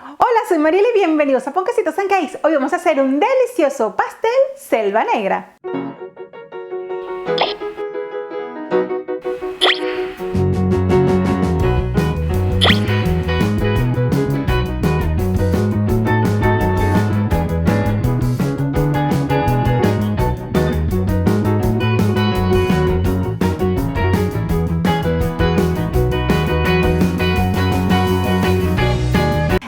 Hola, soy Mariela y bienvenidos a Ponkecitos and Cakes. Hoy vamos a hacer un delicioso pastel selva negra.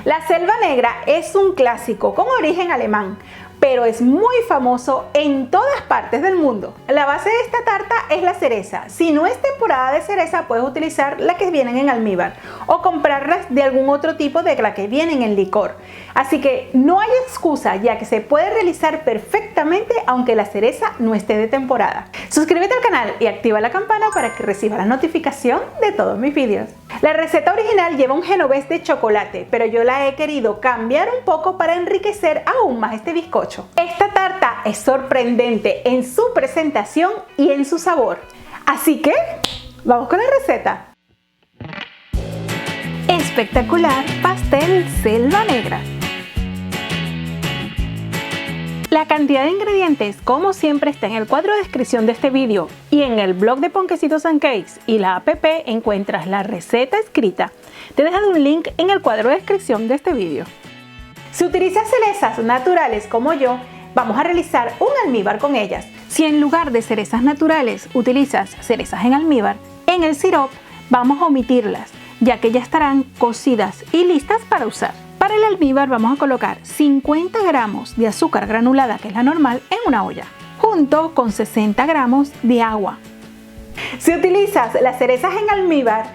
La selva negra es un clásico con origen alemán, pero es muy famoso en todas partes del mundo. La base de esta tarta es la cereza. Si no es temporada de cereza, puedes utilizar la que vienen en almíbar o comprarlas de algún otro tipo de la que vienen en licor. Así que no hay excusa, ya que se puede realizar perfectamente aunque la cereza no esté de temporada. Suscríbete al canal y activa la campana para que recibas la notificación de todos mis vídeos. La receta original lleva un genovés de chocolate, pero yo la he querido cambiar un poco para enriquecer aún más este bizcocho. Esta tarta es sorprendente en su presentación y en su sabor. Así que, vamos con la receta. Espectacular pastel selva negra. La cantidad de ingredientes, como siempre, está en el cuadro de descripción de este vídeo, y en el blog de Ponkecitos and Cakes y la app encuentras la receta escrita. Te he dejado un link en el cuadro de descripción de este vídeo. Si utilizas cerezas naturales como yo, vamos a realizar un almíbar con ellas. Si en lugar de cerezas naturales utilizas cerezas en almíbar, en el sirope vamos a omitirlas, ya que ya estarán cocidas y listas para usar. Para el almíbar vamos a colocar 50 gramos de azúcar granulada, que es la normal, en una olla, junto con 60 gramos de agua. Si utilizas las cerezas en almíbar,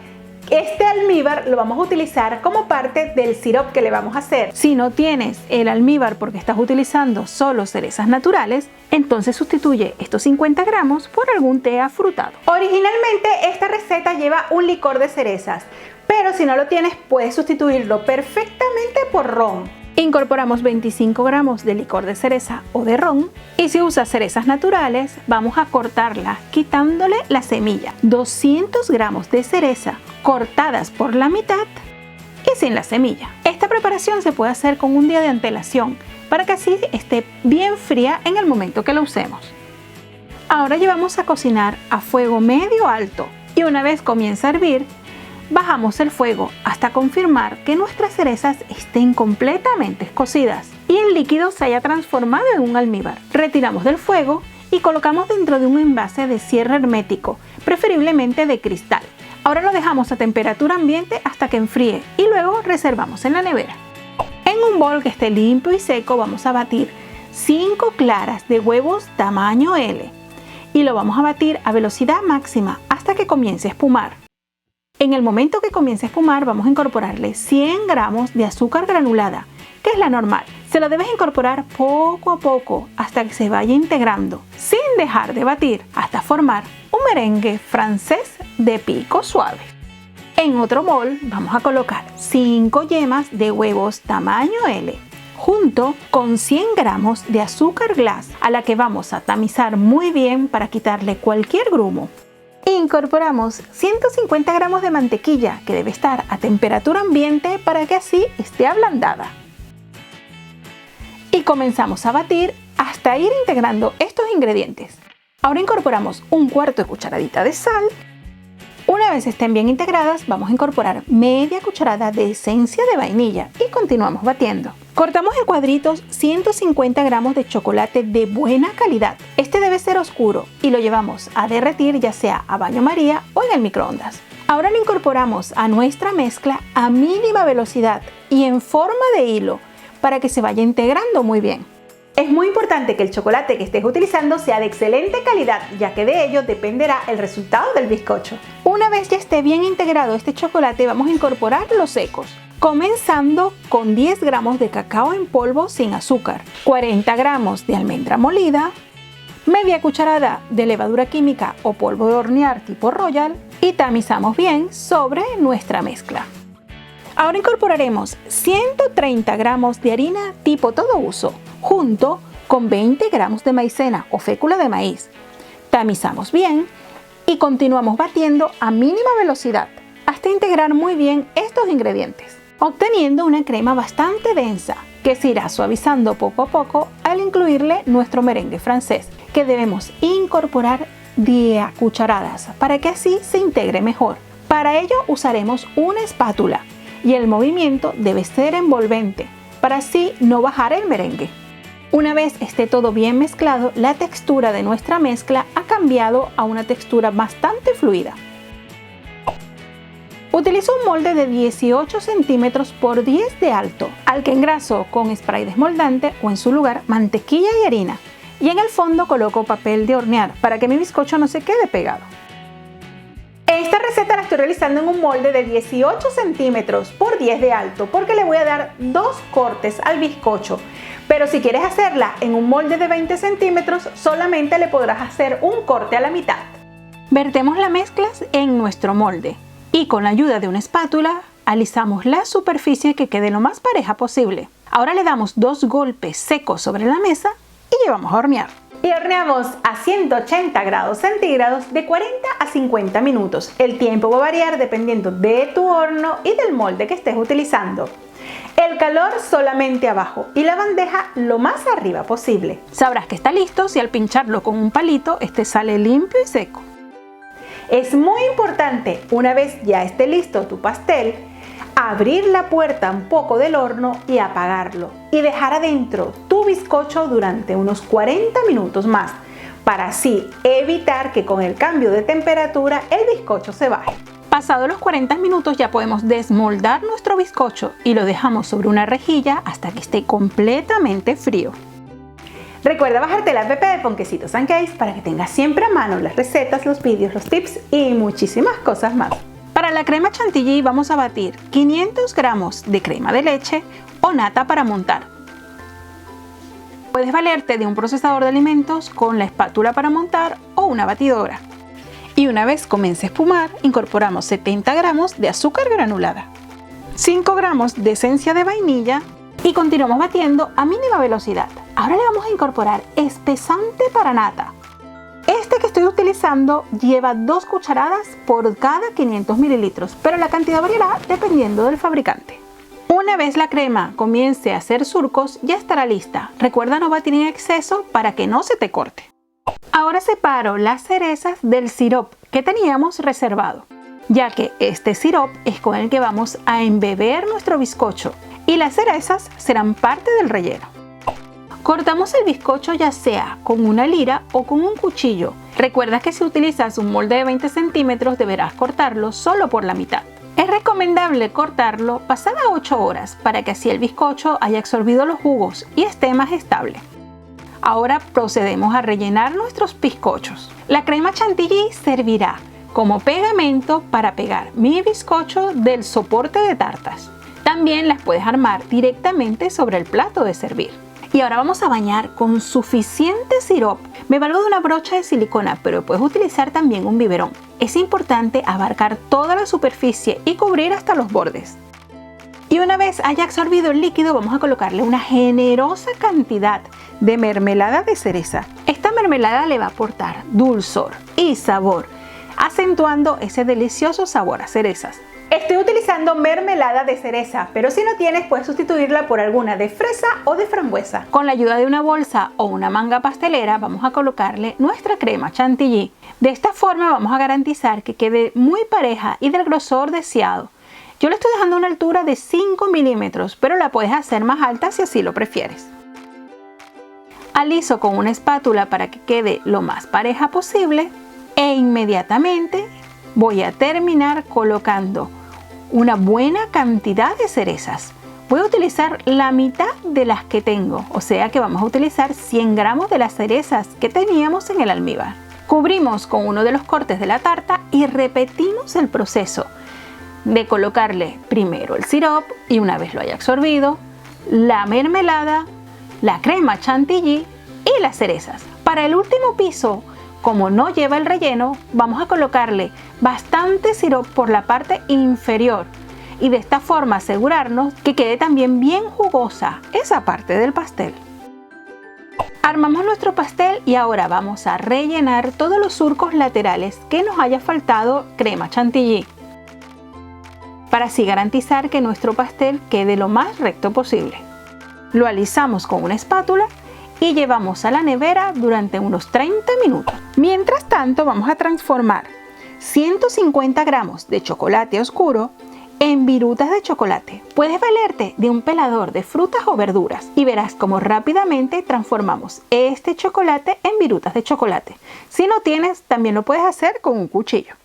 este almíbar lo vamos a utilizar como parte del sirope que le vamos a hacer. Si no tienes el almíbar porque estás utilizando solo cerezas naturales, entonces sustituye estos 50 gramos por algún té afrutado. Originalmente esta receta lleva un licor de cerezas, pero si no lo tienes puedes sustituirlo perfectamente por ron. Incorporamos 25 gramos de licor de cereza o de ron, y si usas cerezas naturales vamos a cortarla quitándole la semilla. 200 gramos de cereza cortadas por la mitad y sin la semilla. Esta preparación se puede hacer con un día de antelación para que así esté bien fría en el momento que la usemos. Ahora llevamos a cocinar a fuego medio alto, y una vez comienza a hervir, bajamos el fuego hasta confirmar que nuestras cerezas estén completamente cocidas y el líquido se haya transformado en un almíbar. Retiramos del fuego y colocamos dentro de un envase de cierre hermético, preferiblemente de cristal. Ahora lo dejamos a temperatura ambiente hasta que enfríe y luego reservamos en la nevera. En un bol que esté limpio y seco vamos a batir 5 claras de huevos tamaño L y lo vamos a batir a velocidad máxima hasta que comience a espumar. En el momento que comience a espumar vamos a incorporarle 100 gramos de azúcar granulada, que es la normal. Se lo debes incorporar poco a poco hasta que se vaya integrando, sin dejar de batir, hasta formar un merengue francés de pico suave. En otro bol vamos a colocar 5 yemas de huevos tamaño L, junto con 100 gramos de azúcar glass, a la que vamos a tamizar muy bien para quitarle cualquier grumo. Incorporamos 150 gramos de mantequilla, que debe estar a temperatura ambiente para que así esté ablandada. Y comenzamos a batir hasta ir integrando estos ingredientes. Ahora incorporamos un cuarto de cucharadita de sal. Una vez estén bien integradas, vamos a incorporar media cucharada de esencia de vainilla y continuamos batiendo. Cortamos en cuadritos 150 gramos de chocolate de buena calidad. Este debe ser oscuro y lo llevamos a derretir, ya sea a baño María o en el microondas. Ahora lo incorporamos a nuestra mezcla a mínima velocidad y en forma de hilo para que se vaya integrando muy bien. Es muy importante que el chocolate que estés utilizando sea de excelente calidad, ya que de ello dependerá el resultado del bizcocho. Una vez ya esté bien integrado este chocolate, vamos a incorporar los secos, comenzando con 10 gramos de cacao en polvo sin azúcar, 40 gramos de almendra molida, media cucharada de levadura química o polvo de hornear tipo Royal, y tamizamos bien sobre nuestra mezcla. Ahora incorporaremos 130 gramos de harina tipo todo uso, junto con 20 gramos de maicena o fécula de maíz. Tamizamos bien y continuamos batiendo a mínima velocidad hasta integrar muy bien estos ingredientes. obteniendo una crema bastante densa que se irá suavizando poco a poco al incluirle nuestro merengue francés, que debemos incorporar a cucharadas para que así se integre mejor. Para ello usaremos una espátula y el movimiento debe ser envolvente para así no bajar el merengue. Una vez esté todo bien mezclado, la textura de nuestra mezcla ha cambiado a una textura bastante fluida. Utilizo un molde de 18 centímetros por 10 de alto, al que engraso con spray desmoldante o en su lugar mantequilla y harina. Y en el fondo coloco papel de hornear para que mi bizcocho no se quede pegado. Esta receta la estoy realizando en un molde de 18 centímetros por 10 de alto porque le voy a dar 2 cortes al bizcocho. Pero si quieres hacerla en un molde de 20 centímetros, solamente le podrás hacer un corte a la mitad. Vertemos las mezclas en nuestro molde y con la ayuda de una espátula alisamos la superficie que quede lo más pareja posible. Ahora le damos 2 golpes secos sobre la mesa y llevamos a hornear. Y horneamos a 180 grados centígrados de 40 a 50 minutos. El tiempo va a variar dependiendo de tu horno y del molde que estés utilizando. El calor solamente abajo y la bandeja lo más arriba posible. Sabrás que está listo si al pincharlo con un palito este sale limpio y seco. Es muy importante, una vez ya esté listo tu pastel, abrir la puerta un poco del horno y apagarlo y dejar adentro tu bizcocho durante unos 40 minutos más para así evitar que con el cambio de temperatura el bizcocho se baje. Pasados los 40 minutos ya podemos desmoldar nuestro bizcocho y lo dejamos sobre una rejilla hasta que esté completamente frío. Recuerda bajarte la app de Ponquecitos & Cakes para que tengas siempre a mano las recetas, los vídeos, los tips y muchísimas cosas más. Para la crema chantilly vamos a batir 500 gramos de crema de leche o nata para montar. Puedes valerte de un procesador de alimentos con la espátula para montar o una batidora. Y una vez comience a espumar, incorporamos 70 gramos de azúcar granulada, 5 gramos de esencia de vainilla y continuamos batiendo a mínima velocidad. Ahora le vamos a incorporar espesante para nata. Este que estoy utilizando lleva 2 cucharadas por cada 500 mililitros, pero la cantidad variará dependiendo del fabricante. Una vez la crema comience a hacer surcos, ya estará lista. Recuerda no batir en exceso para que no se te corte. Ahora separo las cerezas del sirope que teníamos reservado, ya que este sirope es con el que vamos a embeber nuestro bizcocho y las cerezas serán parte del relleno. Cortamos el bizcocho ya sea con una lira o con un cuchillo. Recuerda que si utilizas un molde de 20 centímetros deberás cortarlo solo por la mitad. Es recomendable cortarlo pasadas 8 horas para que así el bizcocho haya absorbido los jugos y esté más estable. Ahora procedemos a rellenar nuestros bizcochos. La crema chantilly servirá como pegamento para pegar mi bizcocho del soporte de tartas. También las puedes armar directamente sobre el plato de servir. Y ahora vamos a bañar con suficiente sirope. Me valgo de una brocha de silicona, pero puedes utilizar también un biberón. Es importante abarcar toda la superficie y cubrir hasta los bordes. Y una vez haya absorbido el líquido, vamos a colocarle una generosa cantidad de mermelada de cereza. Esta mermelada le va a aportar dulzor y sabor, acentuando ese delicioso sabor a cerezas. Estoy utilizando mermelada de cereza, pero si no tienes puedes sustituirla por alguna de fresa o de frambuesa. Con la ayuda de una bolsa o una manga pastelera vamos a colocarle nuestra crema chantilly. De esta forma vamos a garantizar que quede muy pareja y del grosor deseado. Yo le estoy dejando una altura de 5 milímetros, pero la puedes hacer más alta si así lo prefieres. Aliso con una espátula para que quede lo más pareja posible e inmediatamente voy a terminar colocando una buena cantidad de cerezas. Voy a utilizar la mitad de las que tengo, o sea que vamos a utilizar 100 gramos de las cerezas que teníamos en el almíbar. Cubrimos con uno de los cortes de la tarta y repetimos el proceso de colocarle primero el sirope y una vez lo haya absorbido, la mermelada, la crema chantilly y las cerezas. Para el último piso, como no lleva el relleno, vamos a colocarle bastante sirope por la parte inferior y de esta forma asegurarnos que quede también bien jugosa esa parte del pastel. Armamos nuestro pastel y ahora vamos a rellenar todos los surcos laterales que nos haya faltado crema chantilly. para así garantizar que nuestro pastel quede lo más recto posible. Lo alisamos con una espátula y llevamos a la nevera durante unos 30 minutos. Mientras tanto, vamos a transformar 150 gramos de chocolate oscuro en virutas de chocolate. Puedes valerte de un pelador de frutas o verduras y verás cómo rápidamente transformamos este chocolate en virutas de chocolate. Si no tienes, también lo puedes hacer con un cuchillo.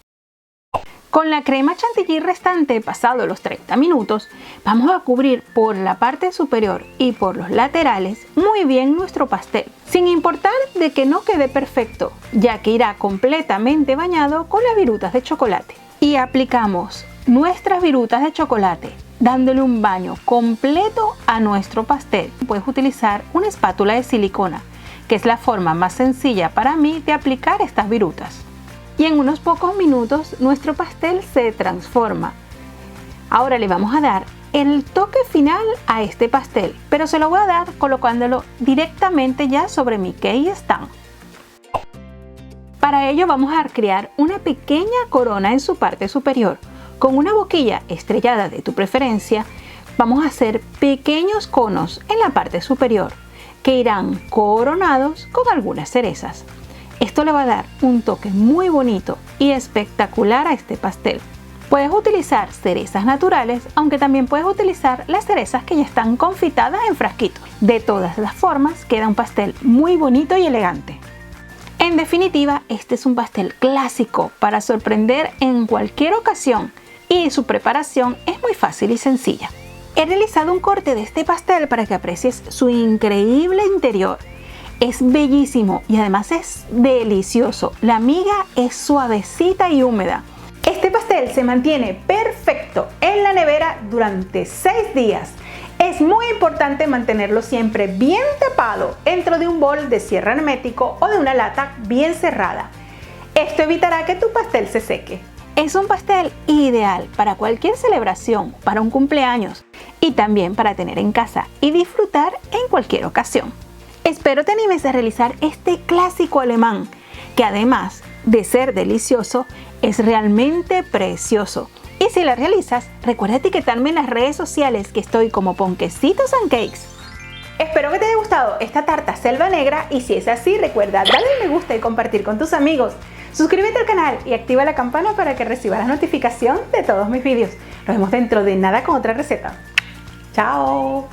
Con la crema chantilly restante, pasado los 30 minutos, vamos a cubrir por la parte superior y por los laterales muy bien nuestro pastel, sin importar de que no quede perfecto, ya que irá completamente bañado con las virutas de chocolate. Y aplicamos nuestras virutas de chocolate, dándole un baño completo a nuestro pastel. Puedes utilizar una espátula de silicona, que es la forma más sencilla para mí de aplicar estas virutas. Y en unos pocos minutos nuestro pastel se transforma. Ahora le vamos a dar el toque final a este pastel, pero se lo voy a dar colocándolo directamente ya sobre mi cake stand. Para ello vamos a crear una pequeña corona en su parte superior. Con una boquilla estrellada de tu preferencia, vamos a hacer pequeños conos en la parte superior que irán coronados con algunas cerezas. Esto le va a dar un toque muy bonito y espectacular a este pastel. Puedes utilizar cerezas naturales, aunque también puedes utilizar las cerezas que ya están confitadas en frasquitos. De todas las formas, queda un pastel muy bonito y elegante. En definitiva, este es un pastel clásico para sorprender en cualquier ocasión y su preparación es muy fácil y sencilla. He realizado un corte de este pastel para que aprecies su increíble interior. Es bellísimo y además es delicioso. La miga es suavecita y húmeda. Este pastel se mantiene perfecto en la nevera durante 6 días. Es muy importante mantenerlo siempre bien tapado dentro de un bol de cierre hermético o de una lata bien cerrada. Esto evitará que tu pastel se seque. Es un pastel ideal para cualquier celebración, para un cumpleaños y también para tener en casa y disfrutar en cualquier ocasión. Espero te animes a realizar este clásico alemán, que además de ser delicioso, es realmente precioso. Y si la realizas, recuerda etiquetarme en las redes sociales, que estoy como Ponquecitos and Cakes. Espero que te haya gustado esta tarta selva negra y si es así, recuerda darle me gusta y compartir con tus amigos. Suscríbete al canal y activa la campana para que recibas la notificación de todos mis vídeos. Nos vemos dentro de nada con otra receta. ¡Chao!